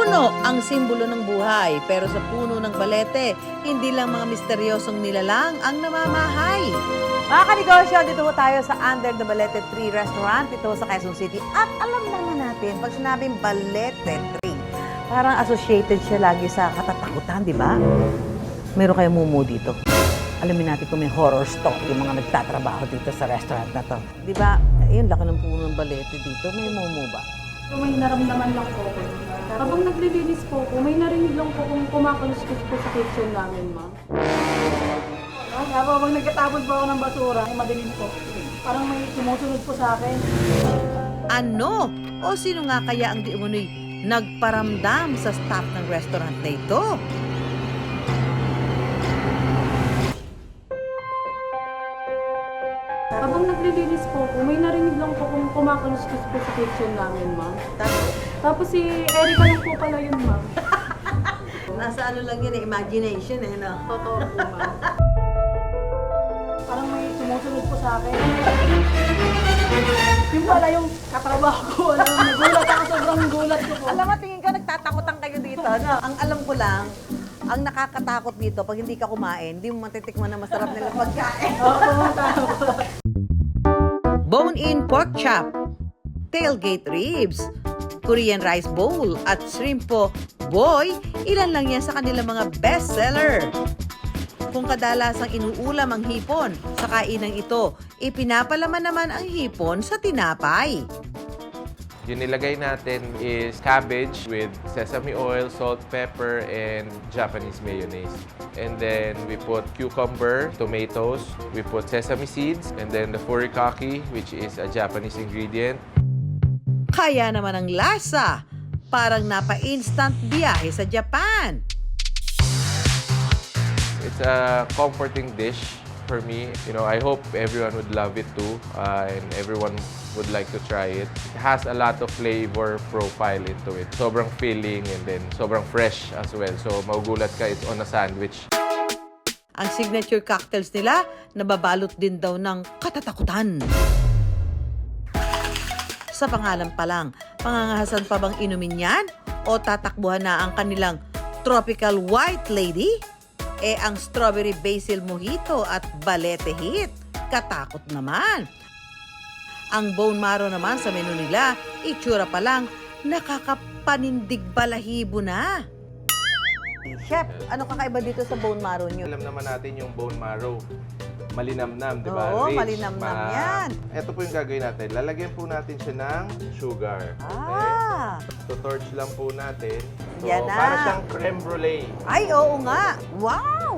Puno ang simbolo ng buhay, pero sa puno ng balete, hindi lang mga misteryosong nilalang ang namamahay. Mga kanegosyo, dito po tayo sa Under the Balete Tree Restaurant, dito sa Quezon City. At alam naman natin, pag sinabing Balete Tree, parang associated siya lagi sa katatakutan, di ba? Meron kayong mumu dito. Alamin natin kung may horror story yung mga nagtatrabaho dito sa restaurant na to. Di ba, yun, laki ng puno ng balete dito. May mumu ba? May naramdaman lang po ako. Habang naglilinis po ako, may narinig lang po kung kumakaluskos po sa kitchen namin, ma'am. Habang nagkatapos po ako ng basura, ay madilim po. Parang may sumusunod po sa akin. Ano? O sino nga kaya ang di umunoy nagparamdam sa staff ng restaurant na ito? Habang naglilinis po ako, may narinig lang po kung kumakaluskos po sa kitchen namin, ma'am. Tapos si Erica lang po pala yun, ma'am. Nasa ano lang yun, imagination no? Totoo po, ma'am. Parang may sumusunod po sa akin. Yung pala yung katrabaho ko, nagulat ako, sobrang gulat ko po. Alam mo, tingin ka, nagtatakutan kayo dito. No? Ang alam ko lang, ang nakakatakot dito, pag hindi ka kumain, hindi mo matitikman na masarap nilang pagkain. Bone-in pork chop, tailgate ribs, Korean rice bowl, at shrimp po. Boy, ilan lang yan sa kanilang mga bestseller. Kung kadalasang inuulam ang hipon sa kainang ito, ipinapalaman naman ang hipon sa tinapay. Yung nilagay natin is cabbage with sesame oil, salt, pepper, and Japanese mayonnaise. And then we put cucumber, tomatoes, we put sesame seeds, and then the furikake, which is a Japanese ingredient. Kaya naman ang lasa, parang napa-instant biyahe sa Japan. It's a comforting dish for me. You know, I hope everyone would love it too, and everyone would like to try it. It has a lot of flavor profile into it. Sobrang filling and then sobrang fresh as well. So magugulat ka, it's on a sandwich. Ang signature cocktails nila, nababalot din daw ng katatakutan. Sa pangalan pa lang, pangangahasan pa bang inumin yan? O tatakbuhan na ang kanilang tropical white lady? Ang strawberry basil mojito at balete hit, katakot naman. Ang bone marrow naman sa menu nila, itsura pa lang, nakakapanindig balahibo na. Chef, ano kakaiba dito sa bone marrow nyo? Alam naman natin yung bone marrow. Malinamnam, di ba? Oo, Rich, malinamnam yan. Ito po yung gagawin natin. Lalagyan po natin siya ng sugar. Ah, So, torch lang po natin. So, Yan na. para siyang creme brulee. ay oo nga. Wow!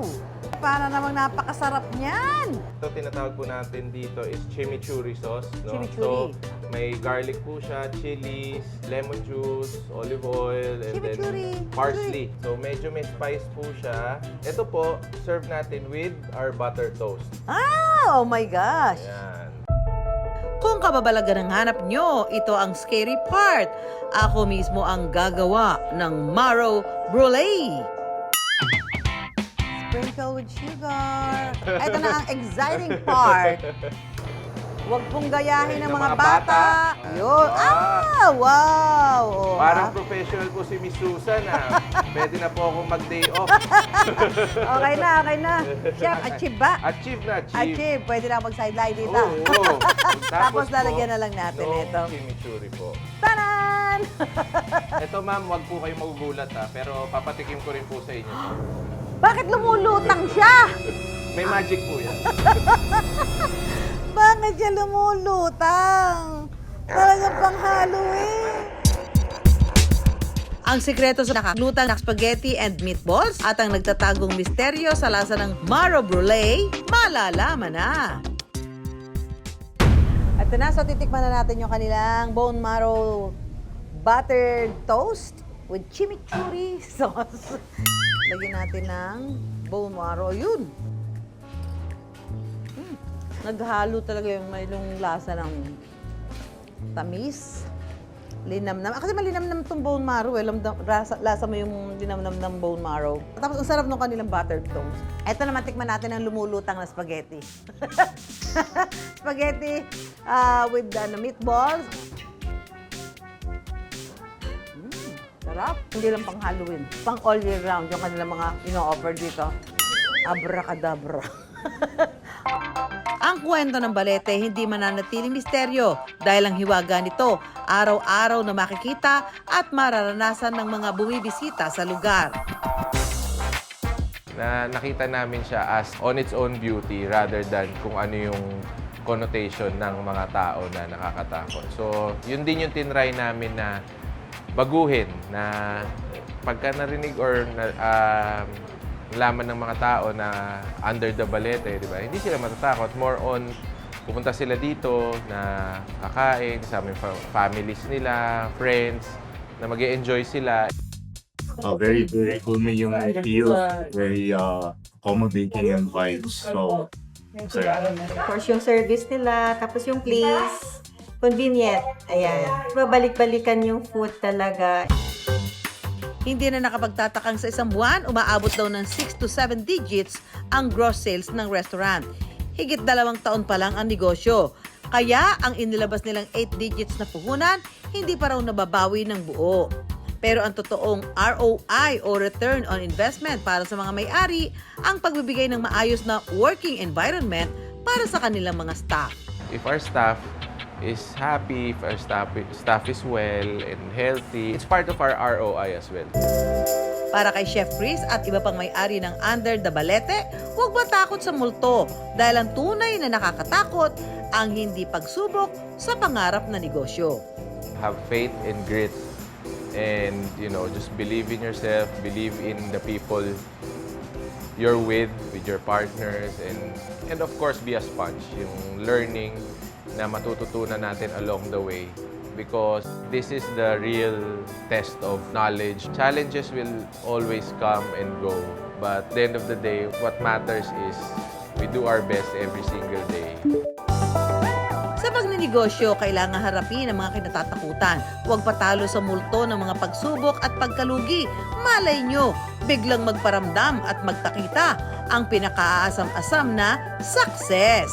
Para namang napakasarap niyan. Ito tinatawag po natin dito is chimichurri sauce. No? Chimichurri. So, may garlic po siya, chilies, lemon juice, olive oil, and Chimichurri. then parsley. So, medyo may spice po siya. Ito po, serve natin with our butter toast. Ah, oh my gosh. Ayan. Kung kababalagan ang hanap nyo, ito ang scary part. Ako mismo ang gagawa ng marrow brulee. Sprinkle with sugar. Ito na ang exciting part. Huwag pong gayahin ng mga bata. Yun. Ah, wow. Oh, Parang professional po si Miss Susan, ah. Pwede na po akong mag-day off. Okay na. Chef, achieve ba? Achieve na, achieve. Achieve. Pwede na mag-sideline dito. Oo. Tapos lalagyan na lang natin ito. Chimichurri po. Taran! Ito ma'am, wag po kayo magugulat ha, pero papatikim ko rin po sa inyo. Bakit lumulutang siya? May magic po yan. Bakit siya lumulutang? Talagang panghalo Ang sikreto sa nakalutang na spaghetti and meatballs at ang nagtatagong misteryo sa lasa ng marrow brulee, malalaman na. At na, so titikman na natin yung kanilang bone marrow buttered toast with chimichurri sauce. Lagyan natin ng bone marrow. Yun. Naghalo talaga yung may lasa ng tamis. Linamnam. Kasi malinamnam itong bone marrow. Lasa mo yung linamnam ng bone marrow. Tapos ang sarap ng kanilang buttered toast. Ito naman, tikman natin ang lumulutang na spaghetti. Spaghetti with meatballs. Sarap. Hindi lang pang Halloween. Pang all year round yung kanilang mga ino-offer dito. Abracadabra. Ang kwento ng Balete hindi mananatiling misteryo dahil ang hiwaga nito araw-araw na makikita at mararanasan ng mga bumibisita sa lugar. Na nakita namin siya as on its own beauty rather than kung ano yung connotation ng mga tao na nakakatakot. So, yun din yung tinry namin na baguhin na pagka narinig or nalaman ng mga tao na under the Balete, di ba? Hindi sila matatakot. More on, pupunta sila dito na kakain, kasama yung families nila, friends, na mag-e-enjoy sila. Very, very gloomy yung feel. Very accommodating and vibes. So, Of course, yung service nila, tapos yung place, convenient. Ayan. Babalik-balikan yung food talaga. Hindi na nakapagtatakang sa isang buwan, umaabot daw ng 6 to 7 digits ang gross sales ng restaurant. Higit 2 taon pa lang ang negosyo. Kaya ang inilabas nilang 8 digits na puhunan, hindi pa raw nababawi ng buo. Pero ang totoong ROI o Return on Investment para sa mga may-ari, ang pagbibigay ng maayos na working environment para sa kanilang mga staff. If our staff is happy, if our staff is well and healthy, it's part of our ROI as well. Para kay Chef Chris at iba pang may-ari ng Under the Balete, huwag matakot sa multo dahil ang tunay na nakakatakot ang hindi pagsubok sa pangarap na negosyo. Have faith and grit and, just believe in yourself, believe in the people you're with your partners, and of course, be a sponge. Yung learning na matututunan natin along the way because this is the real test of knowledge. Challenges will always come and go, but at the end of the day, what matters is we do our best every single day. Sa pagnenegosyo, kailangan harapin ang mga kinatatakutan. Huwag patalo sa multo ng mga pagsubok at pagkalugi. Malay nyo, biglang magparamdam at magtakita ang pinakaasam-asam na success!